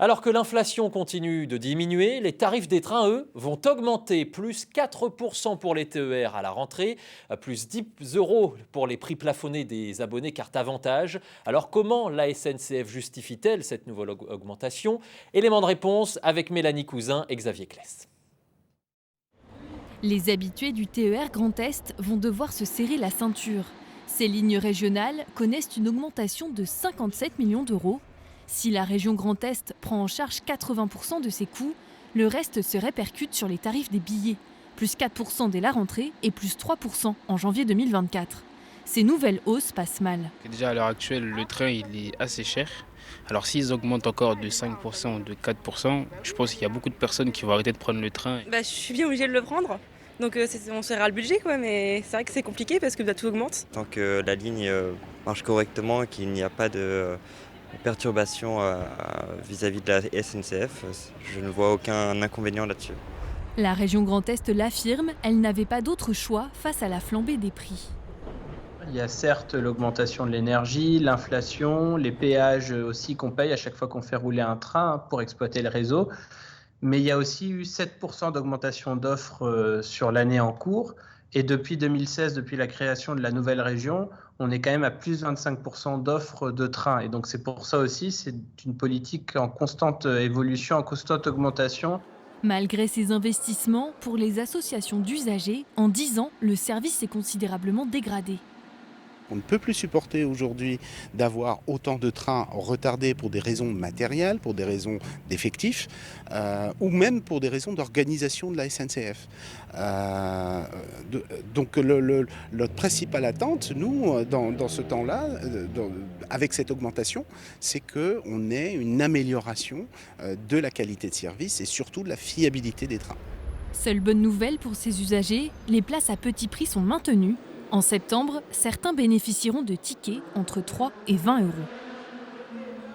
Alors que l'inflation continue de diminuer, les tarifs des trains, eux, vont augmenter. Plus 4% pour les TER à la rentrée, plus 10 euros pour les prix plafonnés des abonnés carte avantage. Alors comment la SNCF justifie-t-elle cette nouvelle augmentation? Élément de réponse avec Mélanie Cousin et Xavier Kless. Les habitués du TER Grand Est vont devoir se serrer la ceinture. Ces lignes régionales connaissent une augmentation de 57 millions d'euros. Si la région Grand Est prend en charge 80% de ses coûts, le reste se répercute sur les tarifs des billets, plus 4% dès la rentrée et plus 3% en janvier 2024. Ces nouvelles hausses passent mal. Déjà à l'heure actuelle, le train il est assez cher. Alors s'ils augmentent encore de 5% ou de 4%, je pense qu'il y a beaucoup de personnes qui vont arrêter de prendre le train. Je suis bien obligée de le prendre. Donc on serrera le budget quoi, mais c'est vrai que c'est compliqué parce que tout augmente. Tant que la ligne marche correctement et qu'il n'y a pas de perturbation vis-à-vis de la SNCF, je ne vois aucun inconvénient là-dessus. La région Grand Est l'affirme, elle n'avait pas d'autre choix face à la flambée des prix. Il y a certes l'augmentation de l'énergie, l'inflation, les péages aussi qu'on paye à chaque fois qu'on fait rouler un train pour exploiter le réseau. Mais il y a aussi eu 7% d'augmentation d'offres sur l'année en cours. Et depuis 2016, depuis la création de la nouvelle région, on est quand même à plus 25% d'offres de trains. Et donc c'est pour ça aussi, c'est une politique en constante évolution, en constante augmentation. Malgré ces investissements, pour les associations d'usagers, en 10 ans, le service s'est considérablement dégradé. On ne peut plus supporter aujourd'hui d'avoir autant de trains retardés pour des raisons matérielles, pour des raisons d'effectifs, ou même pour des raisons d'organisation de la SNCF. Donc notre principale attente, nous, dans ce temps-là, avec cette augmentation, c'est qu'on ait une amélioration de la qualité de service et surtout de la fiabilité des trains. Seule bonne nouvelle pour ces usagers, les places à petit prix sont maintenues. En septembre, certains bénéficieront de tickets entre 3 et 20 euros.